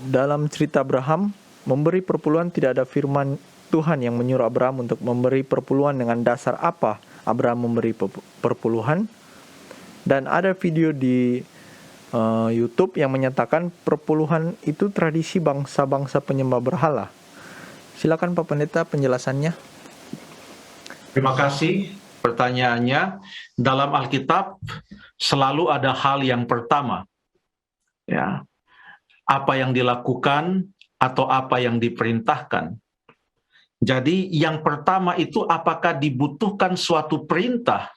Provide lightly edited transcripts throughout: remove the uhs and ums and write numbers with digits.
dalam cerita Abraham, memberi perpuluhan tidak ada firman Tuhan yang menyuruh Abraham untuk memberi perpuluhan dengan dasar apa Abraham memberi perpuluhan. Dan ada video di YouTube yang menyatakan perpuluhan itu tradisi bangsa-bangsa penyembah berhala. Silakan Pak Pendeta penjelasannya. Terima kasih. Pertanyaannya, dalam Alkitab selalu ada hal yang pertama. Ya. Apa yang dilakukan atau apa yang diperintahkan. Jadi yang pertama itu apakah dibutuhkan suatu perintah,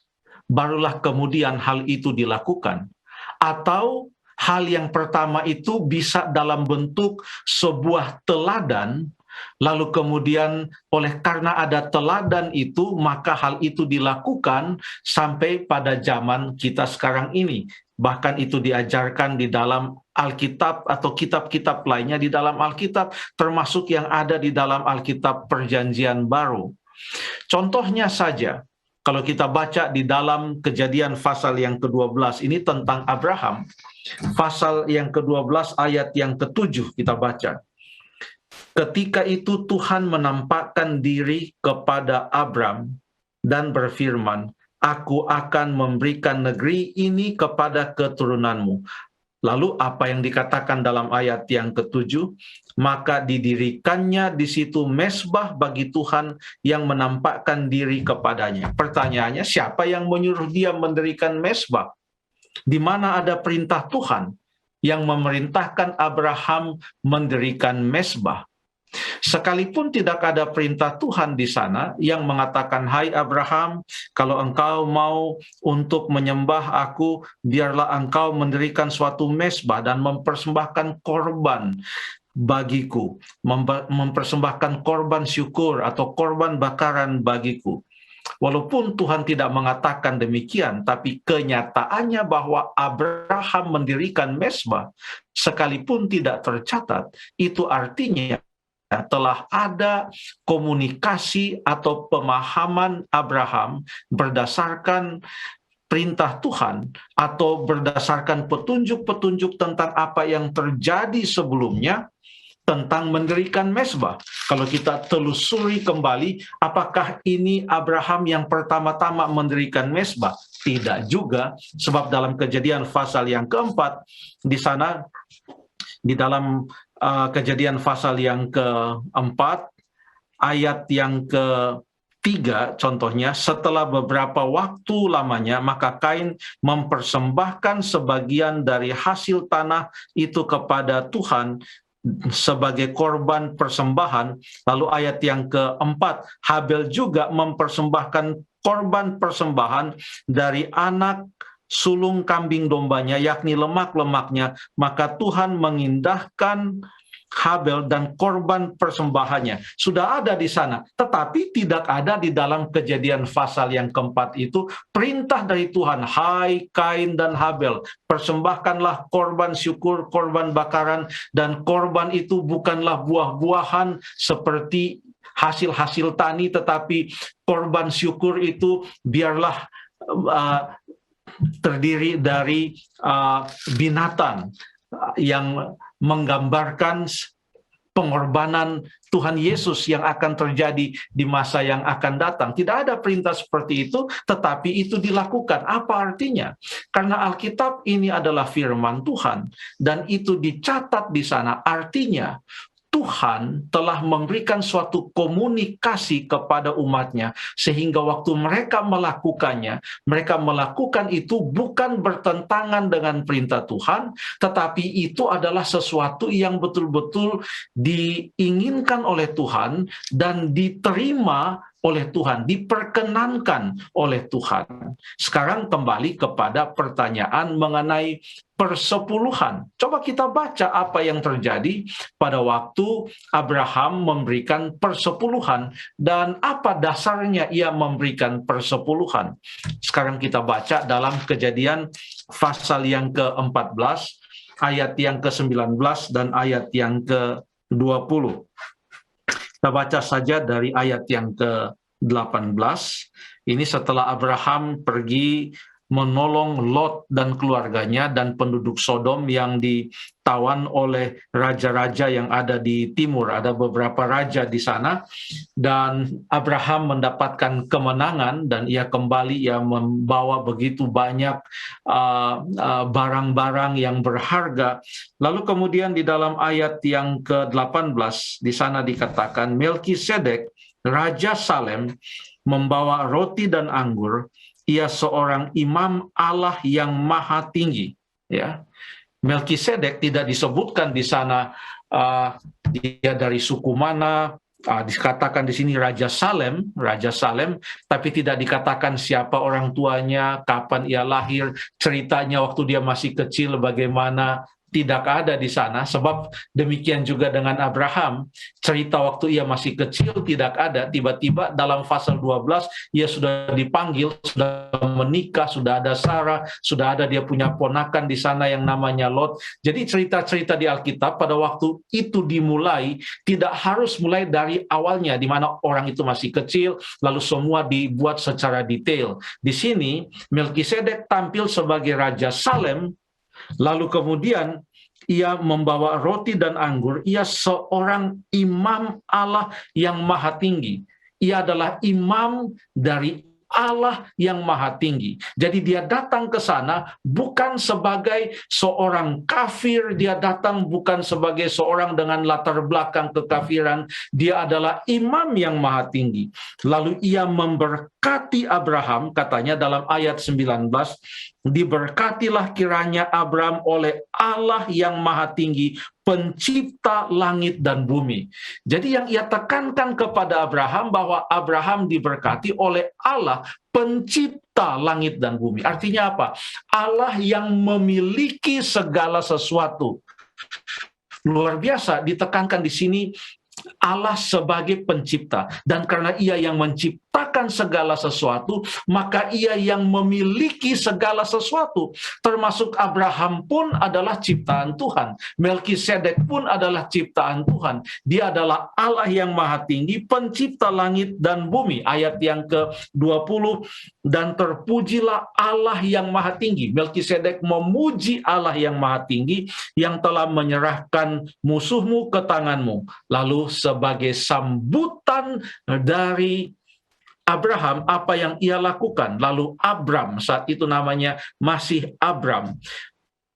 barulah kemudian hal itu dilakukan. Atau hal yang pertama itu bisa dalam bentuk sebuah teladan, lalu kemudian oleh karena ada teladan itu, maka hal itu dilakukan sampai pada zaman kita sekarang ini. Bahkan itu diajarkan di dalam Alkitab atau kitab-kitab lainnya di dalam Alkitab, termasuk yang ada di dalam Alkitab Perjanjian Baru. Contohnya saja, kalau kita baca di dalam Kejadian pasal yang ke-12, ini tentang Abraham, pasal yang ke-12 ayat yang ke-7 kita baca. Ketika itu Tuhan menampakkan diri kepada Abram dan berfirman, Aku akan memberikan negeri ini kepada keturunanmu. Lalu apa yang dikatakan dalam ayat yang ke-7? Maka didirikannya di situ mezbah bagi Tuhan yang menampakkan diri kepadanya. Pertanyaannya, siapa yang menyuruh dia mendirikan mezbah? Di mana ada perintah Tuhan yang memerintahkan Abraham mendirikan mezbah? Sekalipun tidak ada perintah Tuhan di sana yang mengatakan, hai Abraham, kalau engkau mau untuk menyembah aku, biarlah engkau mendirikan suatu mezbah dan mempersembahkan korban bagiku, mempersembahkan korban syukur atau korban bakaran bagiku. Walaupun Tuhan tidak mengatakan demikian, tapi kenyataannya bahwa Abraham mendirikan mezbah, sekalipun tidak tercatat, itu artinya telah ada komunikasi atau pemahaman Abraham berdasarkan perintah Tuhan atau berdasarkan petunjuk-petunjuk tentang apa yang terjadi sebelumnya tentang mendirikan mezbah. Kalau kita telusuri kembali, apakah ini Abraham yang pertama-tama mendirikan mezbah? Tidak juga, sebab dalam Kejadian pasal yang keempat, di sana di dalam Kejadian pasal yang keempat, ayat yang ke-3, contohnya, setelah beberapa waktu lamanya, maka Kain mempersembahkan sebagian dari hasil tanah itu kepada Tuhan sebagai korban persembahan. Lalu ayat yang keempat, Habel juga mempersembahkan korban persembahan dari anak sulung kambing dombanya, yakni lemak-lemaknya, maka Tuhan mengindahkan Habel dan korban persembahannya. Sudah ada di sana, tetapi tidak ada di dalam Kejadian pasal yang keempat itu perintah dari Tuhan, hai Kain dan Habel, persembahkanlah korban syukur, korban bakaran, dan korban itu bukanlah buah-buahan seperti hasil-hasil tani, tetapi korban syukur itu biarlah terdiri dari binatang yang menggambarkan pengorbanan Tuhan Yesus yang akan terjadi di masa yang akan datang. Tidak ada perintah seperti itu, tetapi itu dilakukan. Apa artinya? Karena Alkitab ini adalah firman Tuhan, dan itu dicatat di sana. Artinya, Tuhan telah memberikan suatu komunikasi kepada umatnya, sehingga waktu mereka melakukan itu bukan bertentangan dengan perintah Tuhan, tetapi itu adalah sesuatu yang betul-betul diinginkan oleh Tuhan dan diterima oleh Tuhan, diperkenankan oleh Tuhan. Sekarang kembali kepada pertanyaan mengenai persepuluhan. Coba kita baca apa yang terjadi pada waktu Abraham memberikan persepuluhan dan apa dasarnya ia memberikan persepuluhan. Sekarang kita baca dalam Kejadian pasal yang ke-14, ayat yang ke-19 dan ayat yang ke-20. Kita baca saja dari ayat yang ke-18. Ini setelah Abraham pergi menolong Lot dan keluarganya dan penduduk Sodom yang ditawan oleh raja-raja yang ada di timur. Ada beberapa raja di sana, dan Abraham mendapatkan kemenangan dan ia kembali, ia membawa begitu banyak barang-barang yang berharga. Lalu kemudian di dalam ayat yang ke-18 di sana dikatakan Melkisedek Raja Salem membawa roti dan anggur, ia seorang imam Allah yang maha tinggi. Ya, Melkisedek tidak disebutkan di sana dia dari suku mana. Dikatakan di sini Raja Salem, tapi tidak dikatakan siapa orang tuanya, kapan ia lahir, ceritanya waktu dia masih kecil bagaimana. Tidak ada di sana, sebab demikian juga dengan Abraham, cerita waktu ia masih kecil tidak ada. Tiba-tiba dalam pasal 12 ia sudah dipanggil, sudah menikah, sudah ada Sarah, sudah ada dia punya ponakan di sana yang namanya Lot. Jadi cerita-cerita di Alkitab pada waktu itu dimulai, tidak harus mulai dari awalnya di mana orang itu masih kecil lalu semua dibuat secara detail. Di sini Melkisedek tampil sebagai Raja Salem. Lalu kemudian ia membawa roti dan anggur, ia seorang imam Allah yang maha tinggi. Ia adalah imam dari Allah yang maha tinggi. Jadi dia datang ke sana bukan sebagai seorang kafir, dia datang bukan sebagai seorang dengan latar belakang kekafiran, dia adalah imam yang maha tinggi. Lalu ia memberkati Abraham, katanya dalam ayat 19, diberkatilah kiranya Abraham oleh Allah yang maha tinggi, pencipta langit dan bumi. Jadi yang ia tekankan kepada Abraham bahwa Abraham diberkati oleh Allah, pencipta langit dan bumi. Artinya apa? Allah yang memiliki segala sesuatu. Luar biasa ditekankan di sini Allah sebagai pencipta, dan karena ia yang menciptakan segala sesuatu, maka ia yang memiliki segala sesuatu, termasuk Abraham pun adalah ciptaan Tuhan, Melkisedek pun adalah ciptaan Tuhan. Dia adalah Allah yang maha tinggi, pencipta langit dan bumi. Ayat yang ke-20, dan terpujilah Allah yang maha tinggi. Melkisedek memuji Allah yang maha tinggi yang telah menyerahkan musuhmu ke tanganmu. Lalu sebagai sambutan dari Abraham, apa yang ia lakukan? Lalu Abram, saat itu namanya masih Abram.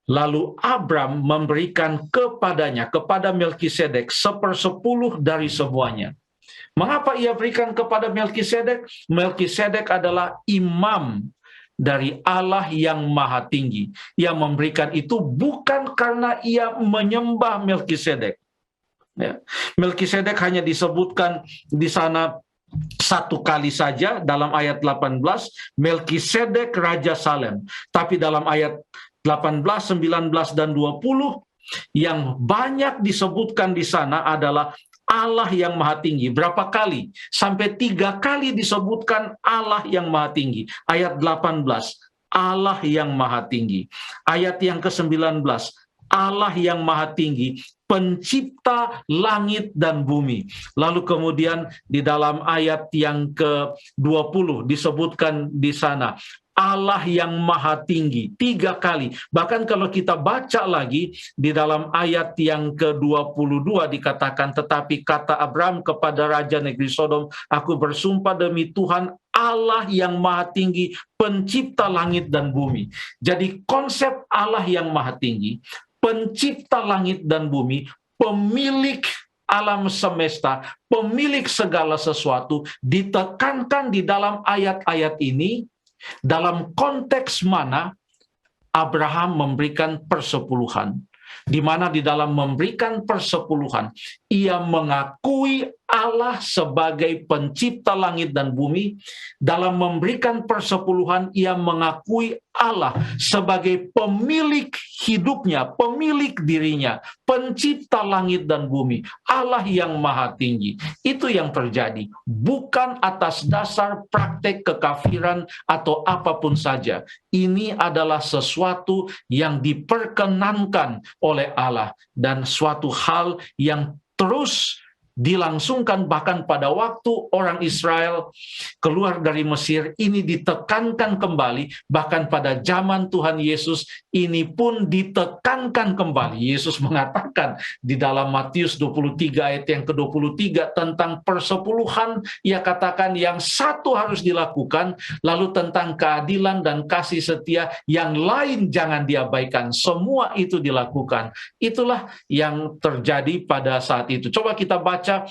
Lalu Abram memberikan kepadanya, kepada Melkisedek, 1/10 dari semuanya. Mengapa ia berikan kepada Melkisedek? Melkisedek adalah imam dari Allah yang maha tinggi. Ia memberikan itu bukan karena ia menyembah Melkisedek. Ya. Melkisedek hanya disebutkan di sana satu kali saja dalam ayat 18, Melkisedek Raja Salem. Tapi dalam ayat 18, 19, dan 20, yang banyak disebutkan di sana adalah Allah yang maha tinggi. Berapa kali? Sampai 3 kali disebutkan Allah yang maha tinggi. Ayat 18, Allah yang maha tinggi. Ayat yang ke-19, Allah yang maha tinggi, pencipta langit dan bumi. Lalu kemudian di dalam ayat yang ke-20 disebutkan di sana, Allah yang maha tinggi, 3 kali. Bahkan kalau kita baca lagi di dalam ayat yang ke-22 dikatakan, tetapi kata Abram kepada Raja Negeri Sodom, aku bersumpah demi Tuhan Allah yang maha tinggi, pencipta langit dan bumi. Jadi konsep Allah yang maha tinggi, pencipta langit dan bumi, pemilik alam semesta, pemilik segala sesuatu, ditekankan di dalam ayat-ayat ini. Dalam konteks mana Abraham memberikan persepuluhan, di mana di dalam memberikan persepuluhan ia mengakui Allah sebagai pencipta langit dan bumi. Dalam memberikan persepuluhan ia mengakui Allah sebagai pemilik hidupnya, pemilik dirinya, pencipta langit dan bumi, Allah yang maha tinggi. Itu yang terjadi, bukan atas dasar praktek kekafiran atau apapun saja. Ini adalah sesuatu yang diperkenankan oleh Allah dan suatu hal yang terus dilangsungkan bahkan pada waktu orang Israel keluar dari Mesir, ini ditekankan kembali, bahkan pada zaman Tuhan Yesus ini pun ditekankan kembali. Yesus mengatakan di dalam Matius 23 ayat yang ke-23 tentang persepuluhan, ia katakan yang satu harus dilakukan, lalu tentang keadilan dan kasih setia yang lain jangan diabaikan, semua itu dilakukan. Itulah yang terjadi pada saat itu. Coba kita baca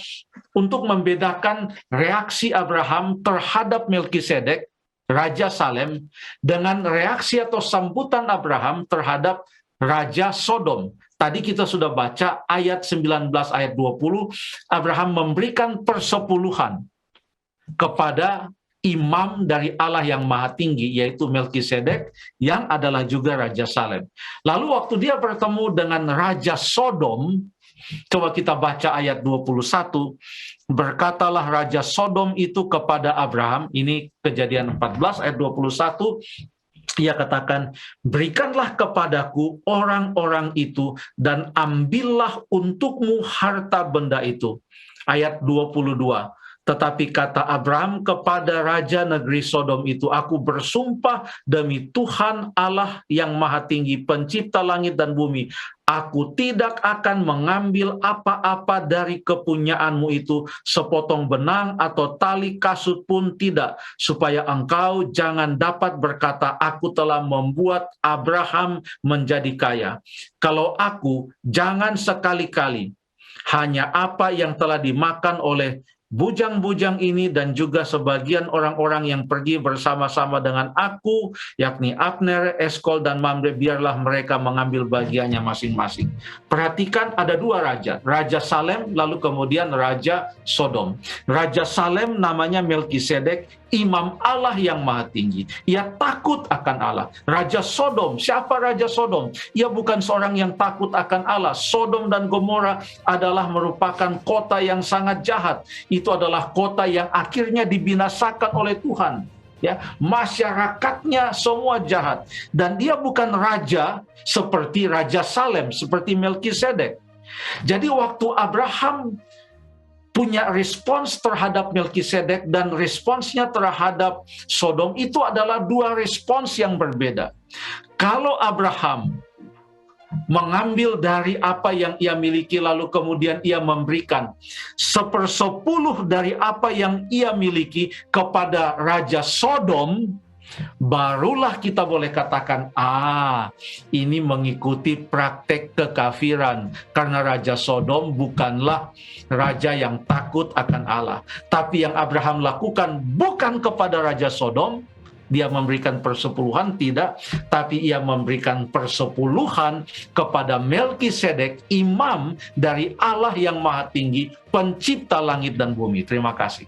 untuk membedakan reaksi Abraham terhadap Melkisedek, Raja Salem, dengan reaksi atau sambutan Abraham terhadap Raja Sodom. Tadi kita sudah baca ayat 19 ayat 20, Abraham memberikan persepuluhan kepada imam dari Allah yang Maha Tinggi, yaitu Melkisedek, yang adalah juga Raja Salem. Lalu waktu dia bertemu dengan Raja Sodom, coba kita baca ayat 21, berkatalah Raja Sodom itu kepada Abraham, ini Kejadian 14 ayat 21, ia katakan, berikanlah kepadaku orang-orang itu dan ambillah untukmu harta benda itu. Ayat 22, tetapi kata Abraham kepada Raja negeri Sodom itu, aku bersumpah demi Tuhan Allah yang Maha Tinggi, pencipta langit dan bumi, aku tidak akan mengambil apa-apa dari kepunyaanmu itu, sepotong benang atau tali kasut pun tidak, supaya engkau jangan dapat berkata, aku telah membuat Abraham menjadi kaya. Kalau aku, jangan sekali-kali hanya apa yang telah dimakan oleh bujang-bujang ini dan juga sebagian orang-orang yang pergi bersama-sama dengan aku, yakni Abner, Eskol, dan Mamre, biarlah mereka mengambil bagiannya masing-masing. Perhatikan ada dua raja, Raja Salem lalu kemudian Raja Sodom. Raja Salem namanya Melkisedek, imam Allah yang Maha Tinggi. Ia takut akan Allah. Raja Sodom, siapa Raja Sodom? Ia bukan seorang yang takut akan Allah. Sodom dan Gomora adalah merupakan kota yang sangat jahat. Itu adalah kota yang akhirnya dibinasakan oleh Tuhan. Ya, masyarakatnya semua jahat. Dan dia bukan raja seperti Raja Salem, seperti Melkisedek. Jadi waktu Abraham punya respons terhadap Melkisedek dan responsnya terhadap Sodom, itu adalah dua respons yang berbeda. Kalau Abraham mengambil dari apa yang ia miliki lalu kemudian ia memberikan 1/10 dari apa yang ia miliki kepada Raja Sodom, barulah kita boleh katakan, ini mengikuti praktek kekafiran, karena Raja Sodom bukanlah raja yang takut akan Allah. Tapi yang Abraham lakukan bukan kepada Raja Sodom, dia memberikan persepuluhan, tidak, tapi ia memberikan persepuluhan kepada Melkisedek, imam dari Allah yang Maha Tinggi, pencipta langit dan bumi. Terima kasih.